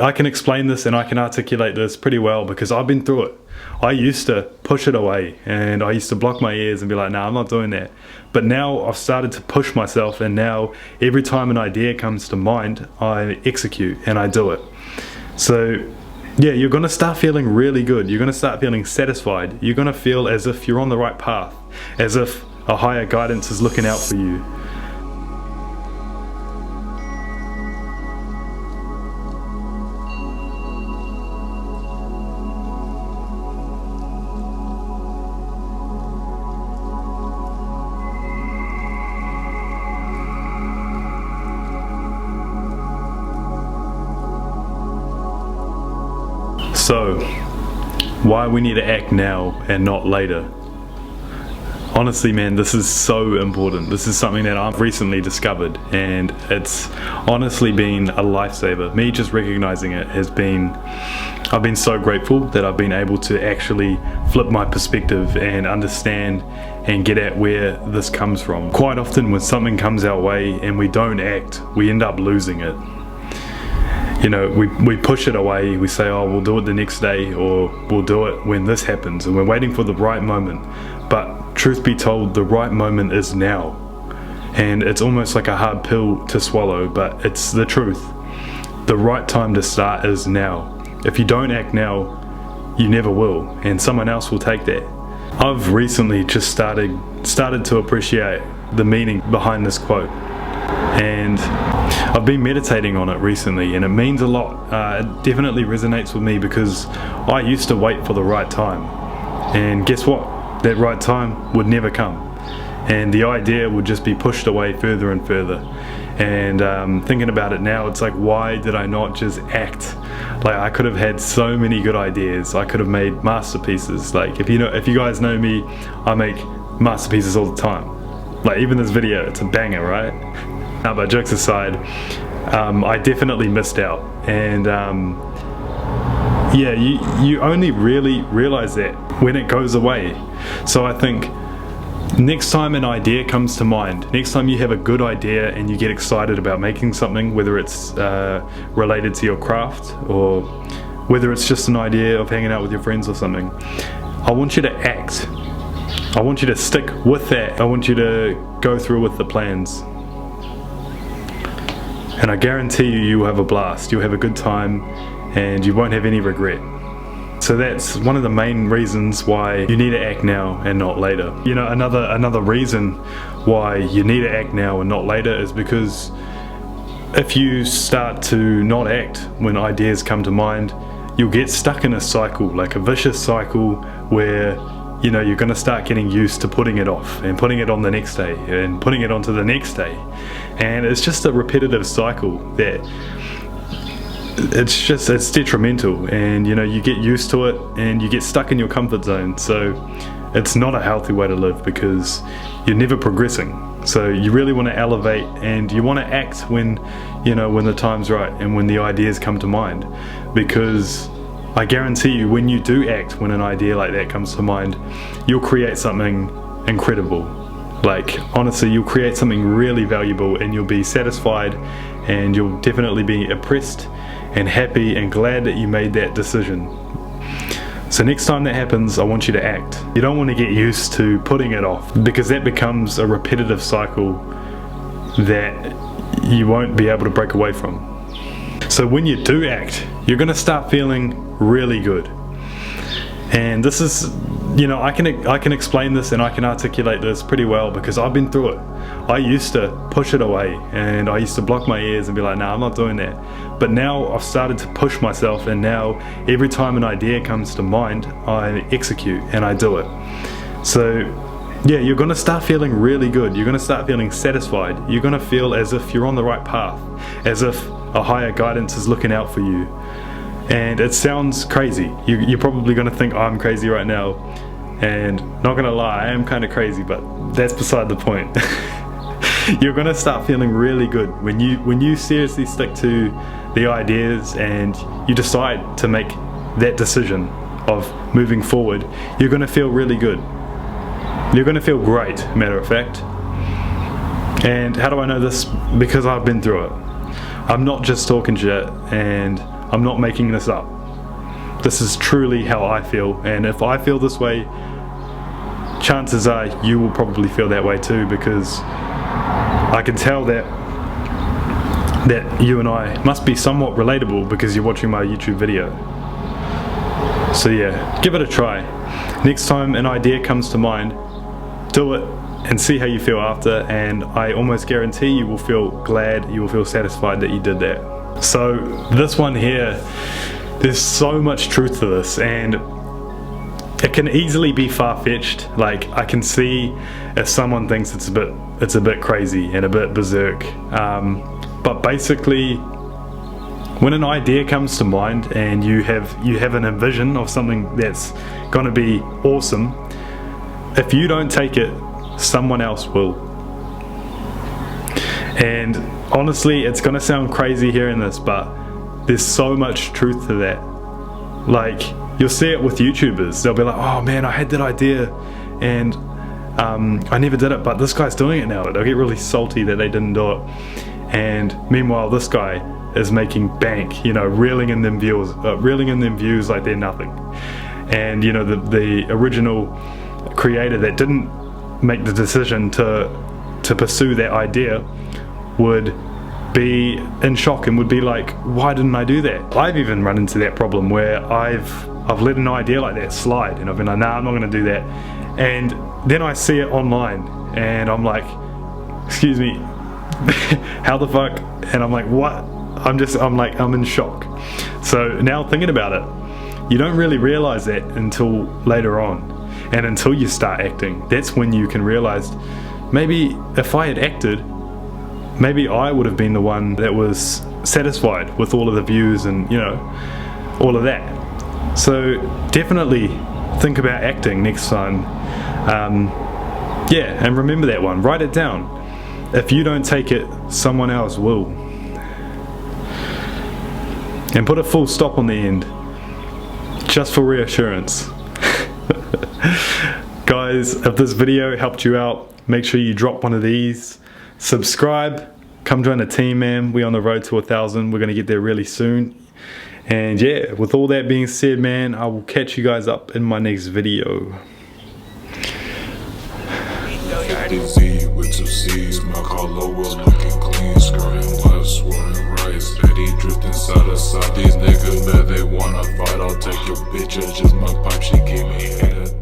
I can explain this and I can articulate this pretty well because I've been through it. I used to push it away and I used to block my ears and be like, nah, I'm not doing that. But now I've started to push myself, and now every time an idea comes to mind, I execute and I do it. So yeah, you're gonna start feeling really good. You're gonna start feeling satisfied. You're gonna feel as if you're on the right path, as if a higher guidance is looking out for you. So, why we need to act now and not later? Honestly, man, this is so important. This is something that I've recently discovered, and it's honestly been a lifesaver. Me just recognizing it has been, I've been so grateful that I've been able to actually flip my perspective and understand and get at where this comes from. Quite often when something comes our way and we don't act, we end up losing it. You know, we push it away, we say, oh, we'll do it the next day, or we'll do it when this happens, and we're waiting for the right moment. But truth be told, the right moment is now. And it's almost like a hard pill to swallow, but it's the truth. The right time to start is now. If you don't act now, you never will, and someone else will take that. I've recently just started to appreciate the meaning behind this quote. And I've been meditating on it recently, and it means a lot. It definitely resonates with me because I used to wait for the right time, and guess what? That right time would never come, and the idea would just be pushed away further and further. And thinking about it now, it's like, why did I not just act? Like, I could have had so many good ideas. I could have made masterpieces. Like, if you guys know me, I make masterpieces all the time. Like, even this video, it's a banger, right? Now, but jokes aside, I definitely missed out, and yeah, you only really realize that when it goes away. So I think next time an idea comes to mind, next time you have a good idea and you get excited about making something, whether it's related to your craft or whether it's just an idea of hanging out with your friends or something, I want you to act. I want you to stick with that. I want you to go through with the plans. And I guarantee you will have a blast, you'll have a good time, and you won't have any regret. So that's one of the main reasons why you need to act now and not later. You know, another reason why you need to act now and not later is because if you start to not act when ideas come to mind, you'll get stuck in a cycle, like a vicious cycle where, you know, you're going to start getting used to putting it off and putting it on the next day and putting it on to the next day. And it's just a repetitive cycle that it's detrimental, and you know, you get used to it and you get stuck in your comfort zone. So it's not a healthy way to live because you're never progressing. So you really want to elevate, and you want to act when, you know, when the time's right and when the ideas come to mind, because I guarantee you, when you do act, when an idea like that comes to mind, you'll create something incredible. Like, honestly, you'll create something really valuable, and you'll be satisfied, and you'll definitely be impressed and happy and glad that you made that decision. So next time that happens, I want you to act. You don't want to get used to putting it off, because that becomes a repetitive cycle that you won't be able to break away from. So when you do act, you're going to start feeling really good. And this is, you know, I can explain this and I can articulate this pretty well because I've been through it. I used to push it away and I used to block my ears and be like, nah, I'm not doing that. But now I've started to push myself, and now every time an idea comes to mind, I execute and I do it. So yeah, you're going to start feeling really good. You're going to start feeling satisfied. You're going to feel as if you're on the right path, as if a higher guidance is looking out for you. And it sounds crazy. You're probably going to think, oh, I'm crazy right now. And not going to lie, I am kind of crazy, but that's beside the point. You're going to start feeling really good when you seriously stick to the ideas and you decide to make that decision of moving forward. You're going to feel really good. You're going to feel great, matter of fact. And how do I know this? Because I've been through it. I'm not just talking shit, and I'm not making this up. This is truly how I feel, and if I feel this way, chances are you will probably feel that way too, because I can tell that you and I must be somewhat relatable because you're watching my YouTube video. So yeah, give it a try. Next time an idea comes to mind, do it and see how you feel after, and I almost guarantee you will feel glad, you will feel satisfied that you did that. So this one here, there's so much truth to this, and it can easily be far-fetched. Like, I can see if someone thinks it's a bit crazy and a bit berserk, but basically when an idea comes to mind and you have an envision of something that's gonna be awesome, if you don't take it, someone else will. And honestly, it's gonna sound crazy hearing this, but there's so much truth to that. Like, you'll see it with YouTubers. They'll be like, oh man, I had that idea and I never did it, but this guy's doing it now. They'll get really salty that they didn't do it. And meanwhile, this guy is making bank, you know, reeling in them views like they're nothing. And you know, the original creator that didn't make the decision to pursue that idea would be in shock and would be like, why didn't I do that? I've even run into that problem where I've let an idea like that slide, and I've been like, nah, I'm not gonna do that. And then I see it online and I'm like, excuse me, how the fuck? And I'm like, what? I'm in shock. So now thinking about it, you don't really realize that until later on, and until you start acting. That's when you can realize, maybe if I had acted, maybe I would have been the one that was satisfied with all of the views and, you know, all of that. So definitely think about acting next time. Yeah, and remember that one, write it down. If you don't take it, someone else will. And put a full stop on the end, just for reassurance. Guys, if this video helped you out, make sure you drop one of these, subscribe, come join the team, man. We're on the road to 1,000. We're gonna get there really soon. And yeah, with all that being said, man, I will catch you guys up in my next video. Z with 2 C's, my color was looking clean, skirting west, swerving right, steady drifting side to side. These niggas that they wanna fight, I'll take your bitch, it's just my pipe, she gave me head.